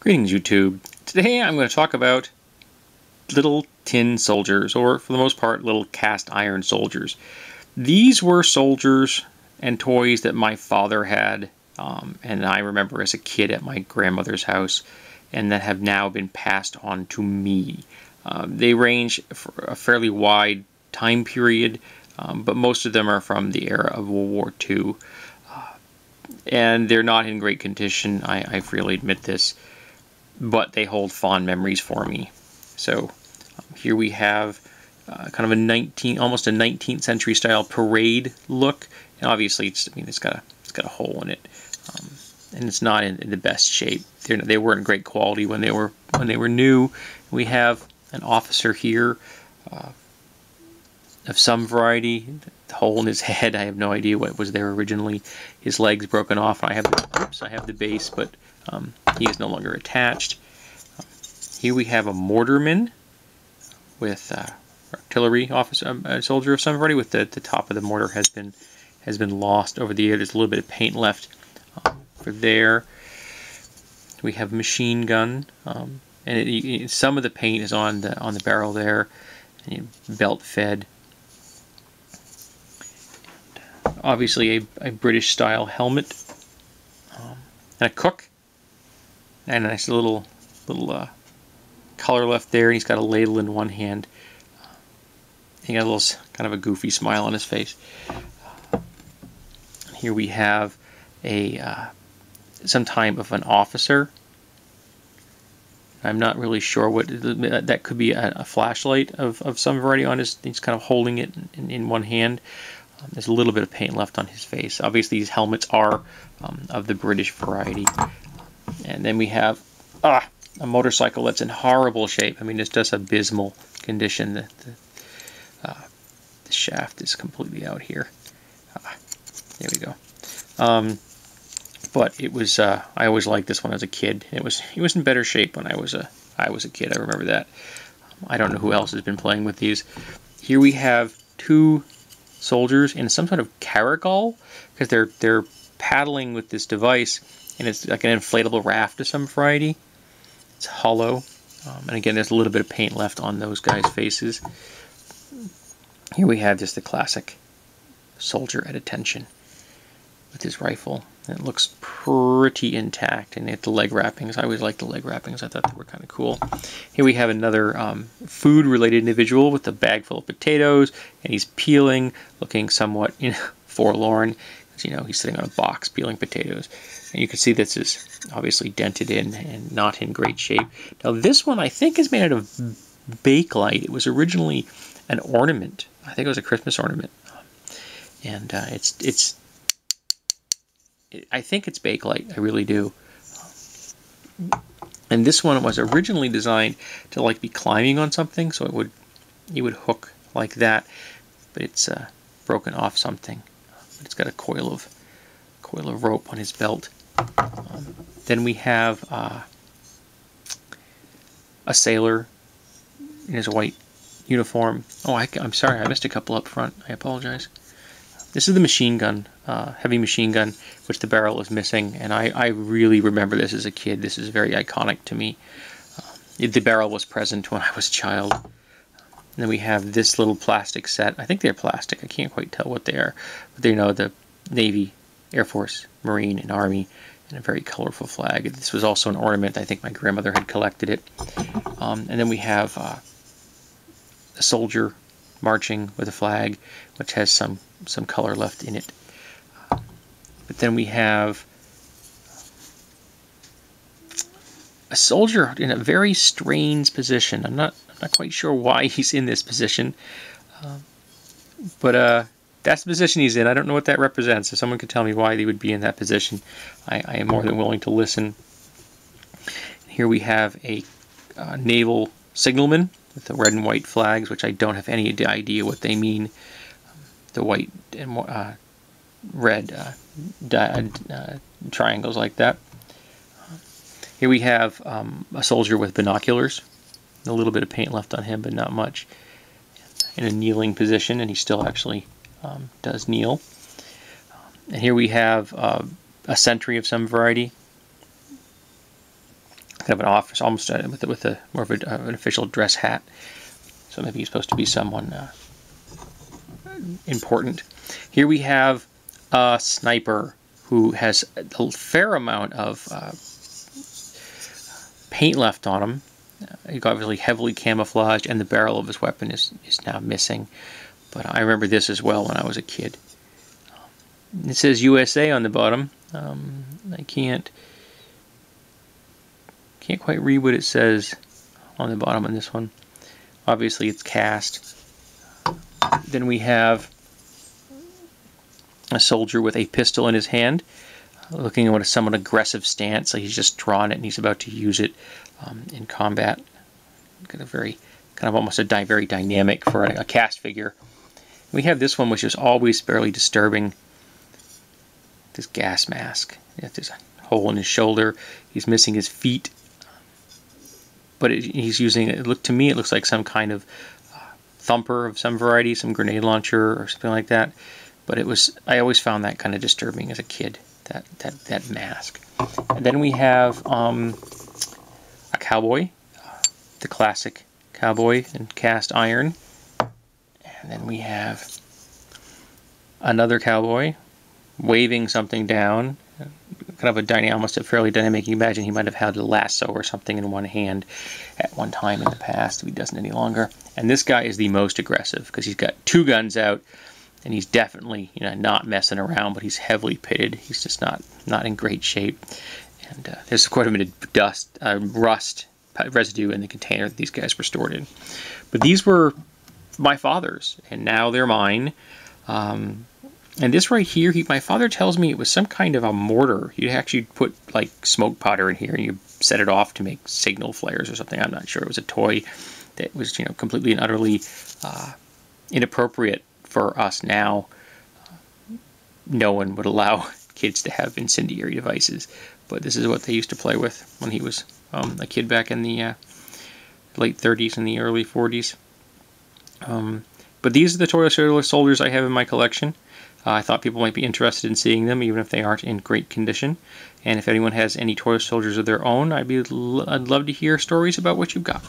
Greetings, YouTube. Today I'm going to talk about little tin soldiers, or for the most part, little cast iron soldiers. These were soldiers and toys that my father had, and I remember as a kid at my grandmother's house, and that have now been passed on to me. They range for a fairly wide time period, but most of them are from the era of World War II. And they're not in great condition, I freely admit this, but they hold fond memories for me. So here we have kind of almost a 19th century style parade look, and obviously it's got a hole in it, and it's not in the best shape. They weren't in great quality when they were new. We have an officer here of some variety. The hole in his head, I have no idea what was there originally. His legs broken off. I have the base, but he is no longer attached. Here we have a mortarman with artillery officer, a soldier of some variety. With the top of the mortar has been lost over the year. There's a little bit of paint left for there. We have a machine gun, and some of the paint is on the barrel there. And belt fed. Obviously a British style helmet, and a cook, and a nice little collar left there. And he's got a ladle in one hand. He got a little kind of a goofy smile on his face. Here we have some type of an officer. I'm not really sure what that could be. A flashlight of some variety on his. He's kind of holding it in one hand. There's a little bit of paint left on his face. Obviously, these helmets are of the British variety. And then we have a motorcycle that's in horrible shape. I mean, it's just abysmal condition. The shaft is completely out here. There we go. But it was. I always liked this one as a kid. He was in better shape when I was a kid. I remember that. I don't know who else has been playing with these. Here we have two soldiers in some sort of caragol, because they're paddling with this device, and it's like an inflatable raft of some variety. It's hollow, and again, there's a little bit of paint left on those guys' faces. Here we have just the classic soldier at attention with his rifle. And it looks pretty intact, and the leg wrappings. I always liked the leg wrappings. I thought they were kind of cool. Here we have another food-related individual with a bag full of potatoes, and he's peeling, looking somewhat forlorn. He's sitting on a box peeling potatoes. And you can see this is obviously dented in and not in great shape. Now this one I think is made out of Bakelite. It was originally an ornament. I think it was a Christmas ornament. And I think it's Bakelite. I really do. And this one was originally designed to be climbing on something, so you would hook like that. But it's broken off something. But it's got a coil of rope on his belt. Then we have a sailor in his white uniform. Oh, I'm sorry, I missed a couple up front. I apologize. This is the machine gun, heavy machine gun, which the barrel is missing, and I really remember this as a kid. This is very iconic to me. The barrel was present when I was a child. And then we have this little plastic set. I think they're plastic. I can't quite tell what they are. But the Navy, Air Force, Marine, and Army, and a very colorful flag. This was also an ornament. I think my grandmother had collected it. And then we have a soldier marching with a flag, which has some color left in it. But then we have a soldier in a very strange position. I'm not quite sure why he's in this position, but that's the position he's in. I don't know what that represents. If someone could tell me why he would be in that position, I am more than willing to listen. Here we have a naval signalman with the red and white flags, which I don't have any idea what they mean. The white and red triangles like that. Here we have a soldier with binoculars. A little bit of paint left on him, but not much. In a kneeling position, and he still actually does kneel. And here we have a sentry of some variety. kind of an office, almost with a more of an official dress hat. So maybe he's supposed to be someone important. Here we have a sniper who has a fair amount of paint left on him. He's obviously heavily camouflaged, and the barrel of his weapon is now missing. But I remember this as well when I was a kid. It says USA on the bottom. I can't quite read what it says on the bottom on this one. Obviously it's cast. Then we have a soldier with a pistol in his hand, looking at a somewhat aggressive stance, like he's just drawn it and he's about to use it in combat. Got a very, kind of almost a very dynamic for a cast figure. We have this one, which is always fairly disturbing. This gas mask. There's a hole in his shoulder. He's missing his feet. But he's using, to me, it looks like some kind of thumper of some variety, some grenade launcher or something like that. But I always found that kind of disturbing as a kid, that mask. And then we have a cowboy, the classic cowboy in cast iron. And then we have another cowboy waving something down, kind of a dynamic, almost a fairly dynamic. You imagine he might have had a lasso or something in one hand at one time in the past, if he doesn't any longer. And this guy is the most aggressive because he's got two guns out, and he's definitely, not messing around, but he's heavily pitted. He's just not in great shape. And there's quite a bit of dust, rust residue in the container that these guys were stored in. But these were my father's, and now they're mine. And this right here, my father tells me it was some kind of a mortar. You'd actually put like smoke powder in here and you set it off to make signal flares or something. I'm not sure. It was a toy that was, completely and utterly inappropriate for us now. No one would allow kids to have incendiary devices, but this is what they used to play with when he was a kid back in the late 30s and the early 40s. But these are the Toy Soldiers I have in my collection. I thought people might be interested in seeing them, even if they aren't in great condition. And if anyone has any Toy Soldiers of their own, I'd love to hear stories about what you've got.